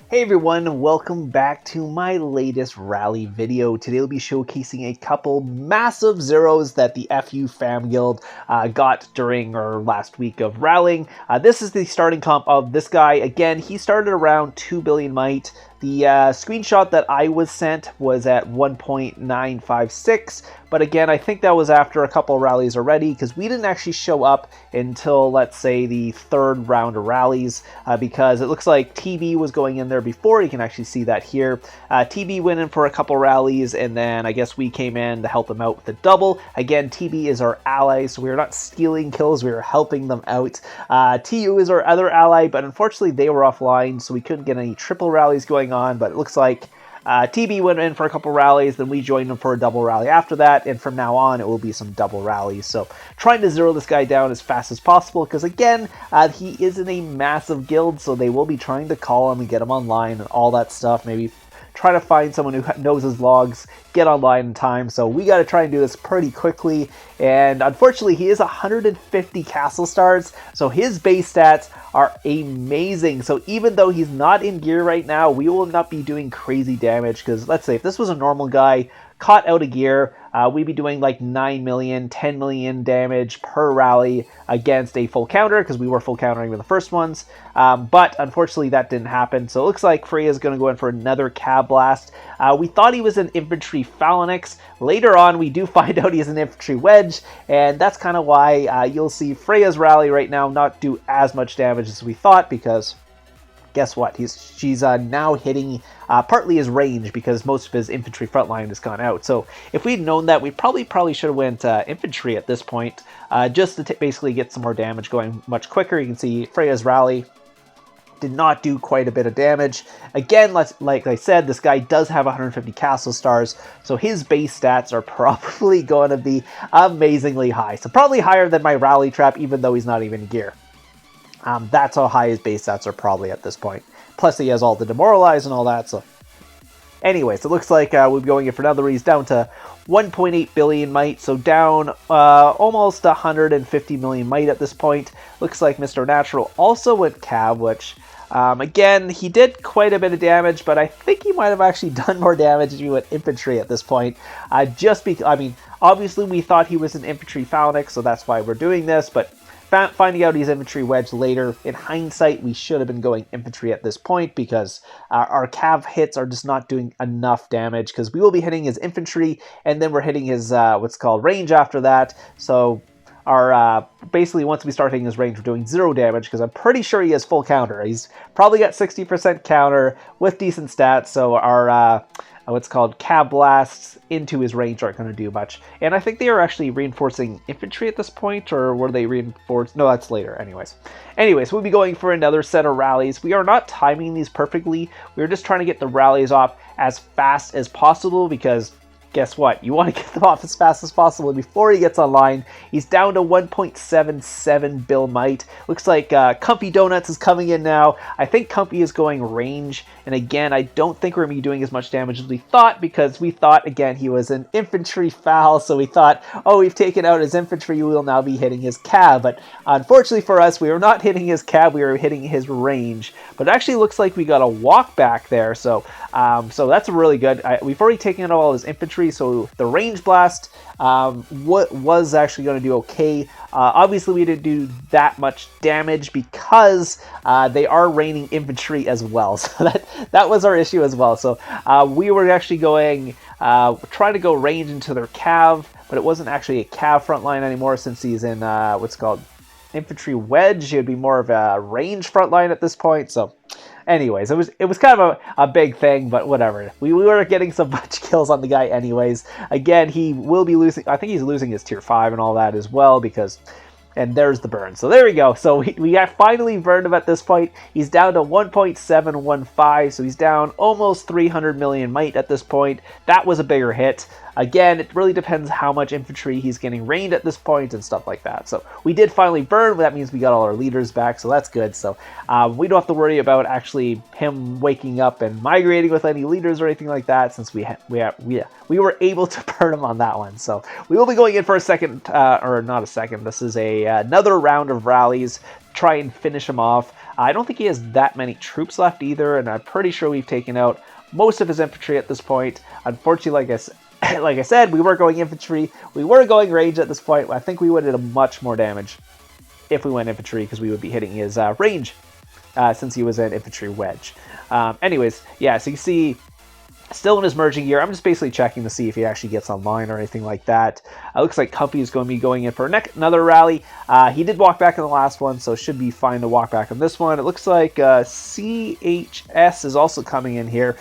Hey everyone, welcome back to my latest rally video. Today we'll be showcasing a couple massive zeros that the FU Fam Guild got during our last week of rallying. This is the starting comp of this guy. Again, he started around 2 billion might. The screenshot that I was sent was at 1.956, but again, I think that was after a couple rallies already, because we didn't actually show up until, let's say, the third round of rallies, because it looks like TB was going in there before. You can actually see that here. TB went in for a couple rallies, and then I guess we came in to help him out with the double. Again, TB is our ally, so we are not stealing kills, we are helping them out. TU is our other ally, but unfortunately they were offline, so we couldn't get any triple rallies going on, but it looks like TB went in for a couple rallies, then we joined him for a double rally after that, and from now on it will be some double rallies. So trying to zero this guy down as fast as possible, because again, he is in a massive guild, so they will be trying to call him and get him online and all that stuff. Maybe try to find someone who knows his logs, get online in time. So we got to try and do this pretty quickly. And unfortunately, he is 150 castle stars, so his base stats are amazing. So even though he's not in gear right now, we will not be doing crazy damage, because let's say if this was a normal guy caught out of gear, we'd be doing like 9 million, 10 million damage per rally against a full counter, because we were full countering with the first ones. But unfortunately that didn't happen. So it looks like Freya's going to go in for another cab blast. We thought he was an infantry phalanx. Later on we do find out he's an infantry wedge, and that's kind of why you'll see Freya's rally right now not do as much damage as we thought, because guess what? She's now hitting partly his range, because most of his infantry frontline has gone out. So if we'd known that, we probably should have went infantry at this point, just to basically get some more damage going much quicker. You can see Freya's rally did not do quite a bit of damage. Again, like I said, this guy does have 150 castle stars, so his base stats are probably going to be amazingly high. So probably higher than my rally trap, even though he's not even in gear. That's how high his base stats are probably at this point. Plus he has all the demoralize and all that. So anyways, it looks like we'll be going in for another. He's down to 1.8 billion might, so down almost 150 million might at this point. Looks like Mr. Natural also went cab, which again, he did quite a bit of damage, but I think he might have actually done more damage if he went infantry at this point. Just because, I mean, obviously we thought he was an infantry phalanx, so that's why we're doing this, but finding out he's infantry wedge later, in hindsight, we should have been going infantry at this point, because our cav hits are just not doing enough damage, because we will be hitting his infantry, and then we're hitting his what's called range after that. So our basically once we start hitting his range, we're doing 0 damage, because I'm pretty sure he has full counter. He's probably got 60% counter with decent stats, so our what's called cab blasts into his range aren't going to do much. And I think they are actually reinforcing infantry at this point, or were they reinforced? No, that's later. Anyways, we'll be going for another set of rallies. We are not timing these perfectly. We're just trying to get the rallies off as fast as possible, because guess what? You want to get them off as fast as possible before he gets online. He's down to 1.77 bill might. Looks like Comfy Donuts is coming in now. I think Comfy is going range. And again, I don't think we're going to be doing as much damage as we thought, because we thought, again, he was an infantry foul. So we thought, oh, we've taken out his infantry. We will now be hitting his cab. But unfortunately for us, we were not hitting his cab. We were hitting his range. But it actually looks like we got a walk back there. So that's really good. We've already taken out all his infantry. So the range blast was actually going to do okay. Obviously, we didn't do that much damage, because they are raining infantry as well. So that was our issue as well. So we were actually going trying to go range into their cav, but it wasn't actually a cav front line anymore, since he's in what's called infantry wedge. It would be more of a range front line at this point. So anyways, it was kind of a big thing, but whatever. We were getting some bunch of kills on the guy anyways. Again, he will be losing. I think he's losing his tier 5 and all that as well, because... And there's the burn. So there we go. So we have finally burned him at this point. He's down to 1.715. So he's down almost 300 million might at this point. That was a bigger hit. Again, it really depends how much infantry he's getting rained at this point and stuff like that. So we did finally burn. That means we got all our leaders back, so that's good. So we don't have to worry about actually him waking up and migrating with any leaders or anything like that, since we were able to burn him on that one. So we will be going in for a second, or not a second. This is another round of rallies. Try and finish him off. I don't think he has that many troops left either, and I'm pretty sure we've taken out most of his infantry at this point. Unfortunately, like I said, we were going infantry, we were going range at this point. I think we would have done much more damage if we went infantry, because we would be hitting his range since he was an infantry wedge. Anyways, yeah, so you see, still in his merging gear. I'm just basically checking to see if he actually gets online or anything like that. Looks like Comfy is going to be going in for another rally. He did walk back in the last one, so should be fine to walk back on this one. It looks like CHS is also coming in here.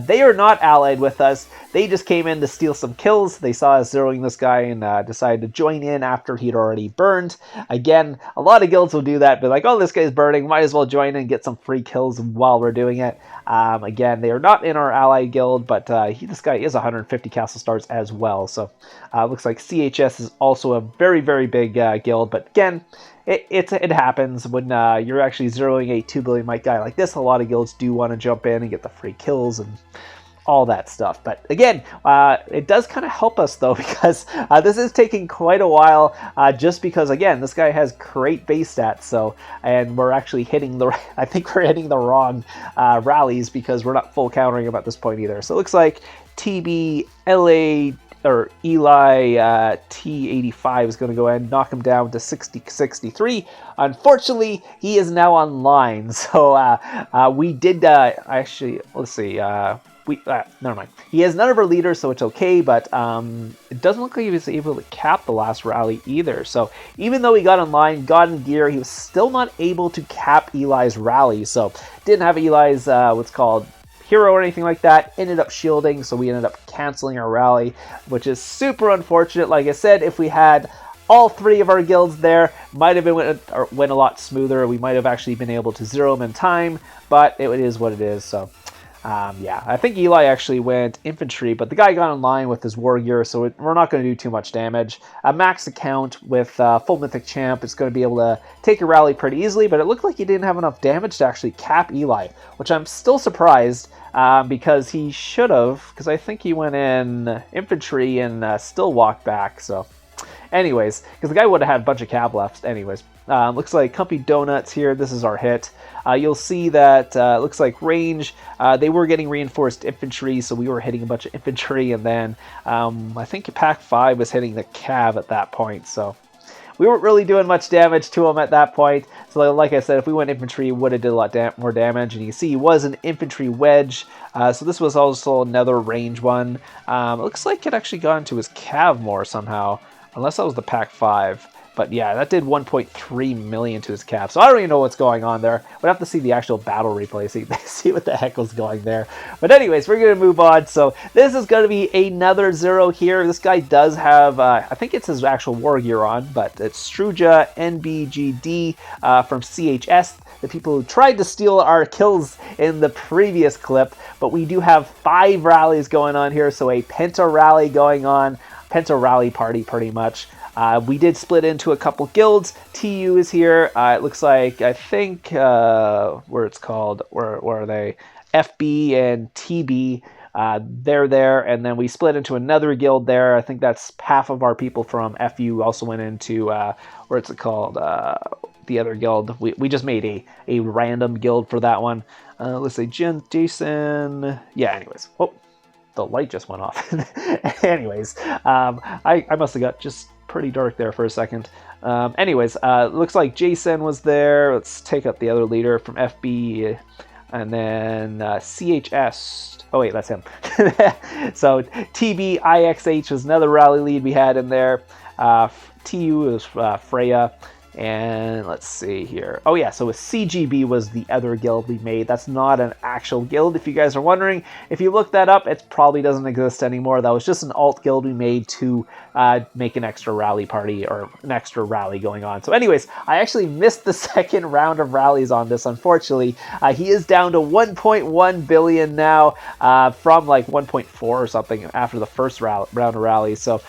They are not allied with us. They just came in to steal some kills. They saw us zeroing this guy and decided to join in after he'd already burned. Again, a lot of guilds will do that, but like, oh, this guy's burning, might as well join in and get some free kills while we're doing it. Again, they are not in our ally guild, but this guy is 150 castle stars as well. So looks like CHS is also a very, very big guild. But again, it happens when you're actually zeroing a 2 billion might guy like this. A lot of guilds do want to jump in and get the free kills and all that stuff. But again, it does kind of help us though, because this is taking quite a while, just because again, this guy has great base stats. So, and we're actually hitting I think we're hitting the wrong rallies, because we're not full countering him at this point either. So it looks like TB LA or Eli T85 is going to go ahead and knock him down to 63. Unfortunately, he is now online. So we did actually, let's see. Never mind. He has none of our leaders, so it's okay, but it doesn't look like he was able to cap the last rally either. So even though he got online, got in gear, he was still not able to cap Eli's rally. So didn't have Eli's what's called hero or anything like that. Ended up shielding, so we ended up canceling our rally, which is super unfortunate. Like I said, if we had all three of our guilds there, might have been went a lot smoother. We might have actually been able to zero them in time, but it is what it is. So yeah, I think Eli actually went infantry, but the guy got in line with his war gear, so we're not going to do too much damage. A max account with full mythic champ is going to be able to take a rally pretty easily, but it looked like he didn't have enough damage to actually cap Eli, which I'm still surprised, because he should have, because I think he went in infantry and still walked back. So anyways, because the guy would have had a bunch of cap left anyways. Looks like Comfy Donuts here. This is our hit. You'll see that looks like range. They were getting reinforced infantry, so we were hitting a bunch of infantry, and then I think Pack 5 was hitting the cav at that point. So we weren't really doing much damage to him at that point. So like I said, if we went infantry, it would have did a lot more damage. And you can see he was an infantry wedge. So this was also another range one. It looks like it actually got into his cav more somehow, unless that was the Pack 5. But yeah, that did 1.3 million to his cap. So I don't even know what's going on there. We'd have to see the actual battle replay, see what the heck was going there. But anyways, we're going to move on. So this is going to be another zero here. This guy does have, I think it's his actual war gear on, but it's Struja NBGD from CHS, the people who tried to steal our kills in the previous clip. But we do have 5 rallies going on here. So a Penta rally going on, Penta rally party pretty much. We did split into a couple guilds. TU is here. It looks like, I think, where it's called, where are they? FB and TB. They're there, and then we split into another guild there. I think that's half of our people from FU also went into, where it's called, the other guild. We just made a random guild for that one. Let's say Jason. Yeah, anyways. Oh, the light just went off. Anyways, I must have got just pretty dark there for a second. Anyways, looks like Jason was there. Let's take up the other leader from FB, and then CHS. Oh wait, that's him. So TBIXH was another rally lead we had in there. TU was Freya. And let's see here. Oh yeah, so CGB was the other guild we made. That's not an actual guild, if you guys are wondering. If you look that up, it probably doesn't exist anymore. That was just an alt guild we made to make an extra rally party, or an extra rally going on. So anyways, I actually missed the second round of rallies on this, unfortunately. He is down to 1.1 billion now, from like 1.4 or something after the first round of rallies. So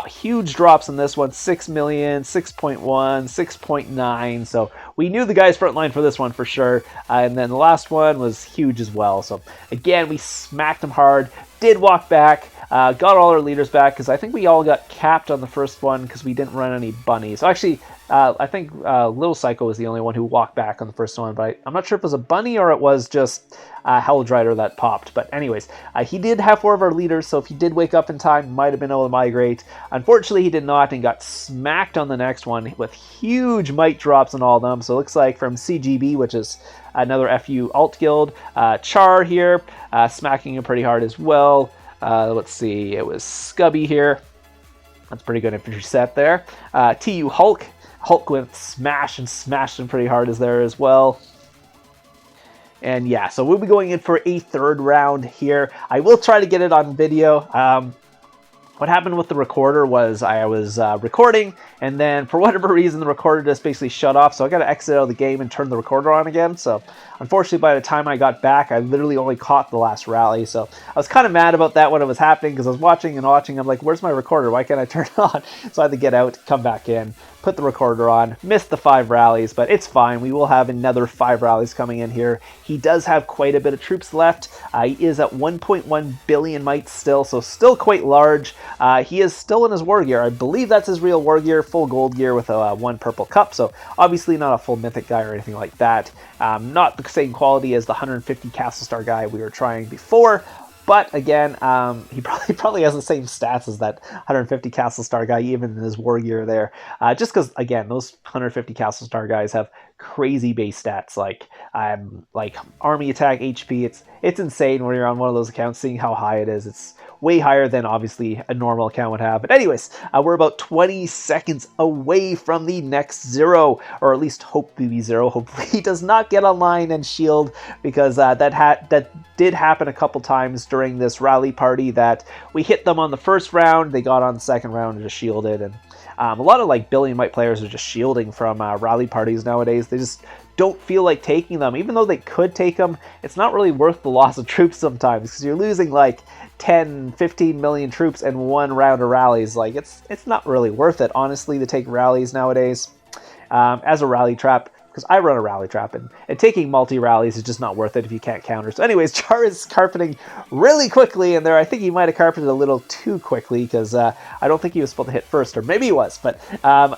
huge drops in this one. 6 million, 6.1, 6.9. So we knew the guys front line for this one for sure. And then the last one was huge as well. So again, we smacked them hard, did walk back, got all our leaders back, because I think we all got capped on the first one because we didn't run any bunnies. So actually, I think Little Psycho was the only one who walked back on the first one, but I'm not sure if it was a bunny or it was just Helldrider that popped. But anyways, he did have 4 of our leaders, so if he did wake up in time, might have been able to migrate. Unfortunately, he did not and got smacked on the next one with huge might drops on all of them. So it looks like from CGB, which is another FU alt guild, Char here, smacking him pretty hard as well. Let's see, it was Scubby here. That's pretty good infantry set there. TU Hulk. Hulk went smash and smashed him pretty hard as there as well. And yeah, so we'll be going in for a 3rd round here. I will try to get it on video. What happened with the recorder was I was recording, and then for whatever reason, the recorder just basically shut off, so I got to exit out of the game and turn the recorder on again. So unfortunately, by the time I got back, I literally only caught the last rally. So I was kind of mad about that when it was happening, because I was watching and watching. I'm like, where's my recorder? Why can't I turn it on? So I had to get out, come back in, put the recorder on, missed the 5 rallies, but it's fine. We will have another 5 rallies coming in here. He does have quite a bit of troops left. He is at 1.1 billion mites still, so still quite large. He is still in his war gear. I believe that's his real war gear, full gold gear with a 1 purple cup, so obviously not a full mythic guy or anything like that. Not the same quality as the 150 Castle Star guy we were trying before, but again, he probably has the same stats as that 150 Castle Star guy, even in his war gear there. Just because, again, those 150 Castle Star guys have crazy base stats, like army attack, HP. It's insane when you're on one of those accounts, seeing how high it is. It's way higher than obviously a normal account would have. But anyways, we're about 20 seconds away from the next 0, or at least hope to be 0. Hopefully he does not get online and shield, because that did happen a couple times during this rally party, that we hit them on the first round, they got on the second round and just shielded. And a lot of like billion might players are just shielding from rally parties nowadays. They just don't feel like taking them. Even though they could take them, it's not really worth the loss of troops sometimes, because you're losing like 10, 15 million troops in 1 round of rallies. Like, it's not really worth it, honestly, to take rallies nowadays as a rally trap. Because I run a rally trap, and taking multi-rallies is just not worth it if you can't counter. So anyways, Char is carpeting really quickly in there. I think he might have carpeted a little too quickly, because I don't think he was supposed to hit first, or maybe he was. But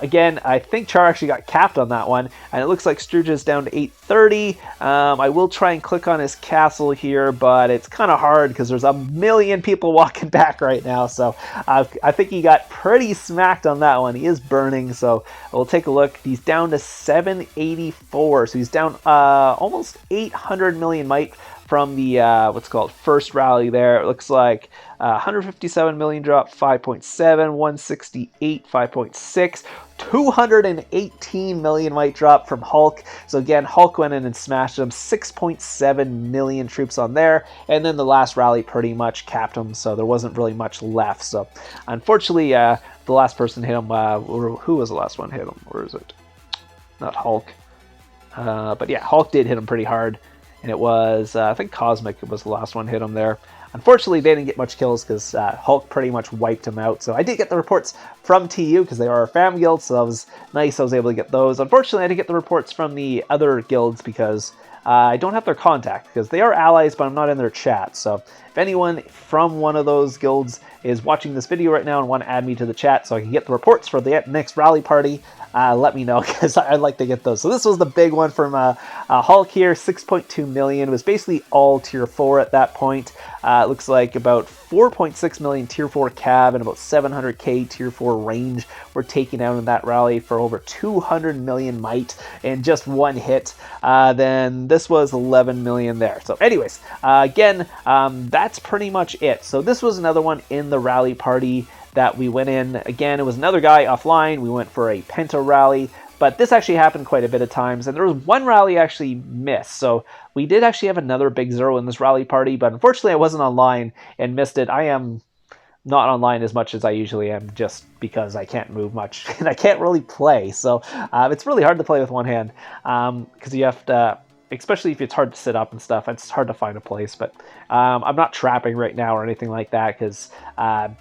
again, I think Char actually got capped on that one, and it looks like Sturge is down to 830. I will try and click on his castle here, but it's kind of hard because there's a million people walking back right now. So I think he got pretty smacked on that one. He is burning, so we'll take a look. He's down to 780. So he's down almost 800 million might from the what's called first rally there. It looks like 157 million drop, 5.7, 168, 5.6, 218 million might drop from Hulk. So again, Hulk went in and smashed him, 6.7 million troops on there, and then the last rally pretty much capped him, so there wasn't really much left. So unfortunately, the last person hit him. Who was the last one hit him? Where is it? Not Hulk. But yeah, Hulk did hit him pretty hard, and it was, I think Cosmic was the last one hit him there. Unfortunately, they didn't get much kills because Hulk pretty much wiped him out. So I did get the reports from TU because they are our fam guild, so that was nice. I was able to get those. Unfortunately, I didn't get the reports from the other guilds because I don't have their contact, because they are allies, but I'm not in their chat. So if anyone from one of those guilds is watching this video right now and want to add me to the chat so I can get the reports for the next rally party, let me know, because I'd like to get those. So this was the big one from Hulk here, 6.2 million. It was basically all tier 4 at that point. It looks like about 4.6 million tier 4 cab and about 700k tier 4 range were taken out in that rally for over 200 million might in just one hit. Then this was 11 million there. So anyways, again, that's pretty much it. So this was another one in the rally party that we went in. Again, it was another guy offline. We went for a Penta rally, but this actually happened quite a bit of times, and there was one rally actually missed. So we did actually have another big 0 in this rally party, but unfortunately I wasn't online and missed it. I am not online as much as I usually am, just because I can't move much and I can't really play. So it's really hard to play with one hand, because you have to, especially if it's hard to sit up and stuff, it's hard to find a place. But I'm not trapping right now or anything like that, because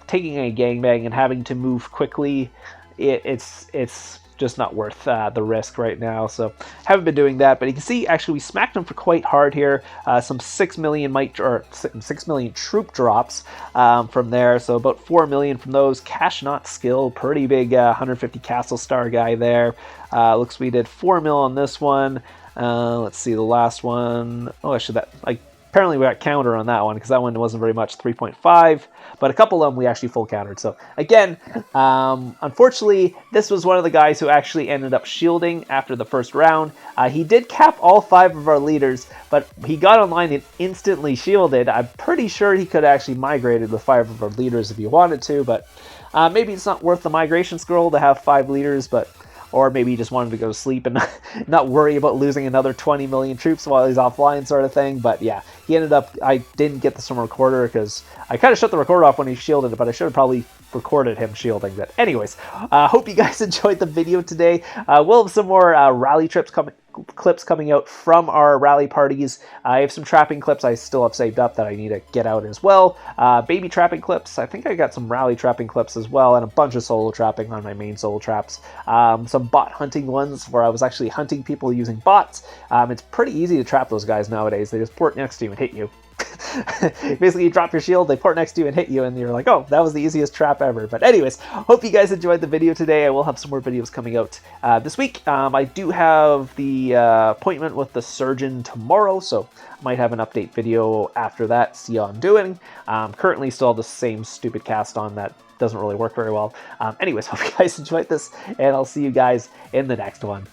taking a gangbang and having to move quickly, it's just not worth the risk right now, so haven't been doing that. But you can see actually we smacked him for quite hard here. Some 6 million 6 million troop drops from there, so about 4 million from those. Cash not skill, pretty big 150 castle star guy there. Looks we did 4 mil on this one. Let's see the last one. Oh, actually that apparently we got counter on that one because that one wasn't very much, 3.5, but a couple of them we actually full countered. So again, unfortunately, this was one of the guys who actually ended up shielding after the first round. He did cap all 5 of our leaders, but he got online and instantly shielded. I'm pretty sure he could have actually migrated with 5 of our leaders if he wanted to, but maybe it's not worth the migration scroll to have 5 leaders, or maybe he just wanted to go to sleep and not worry about losing another 20 million troops while he's offline sort of thing. But yeah, he ended up, I didn't get this from recorder because I kind of shut the recorder off when he shielded it, but I should have probably recorded him shielding that. Anyways, hope you guys enjoyed the video today. We'll have some more rally clips coming out from our rally parties. I have some trapping clips I still have saved up that I need to get out as well. Baby trapping clips. I think I got some rally trapping clips as well, and a bunch of solo trapping on my main solo traps. Some bot hunting ones where I was actually hunting people using bots. It's pretty easy to trap those guys nowadays. They just port next to you and hit you. Basically, you drop your shield, they port next to you and hit you, and you're like, oh, that was the easiest trap ever. But anyways, hope you guys enjoyed the video today. I will have some more videos coming out this week. I do have the appointment with the surgeon tomorrow, so I might have an update video after that, see how I'm doing. Currently still have the same stupid cast on that doesn't really work very well. Anyways, hope you guys enjoyed this, and I'll see you guys in the next one.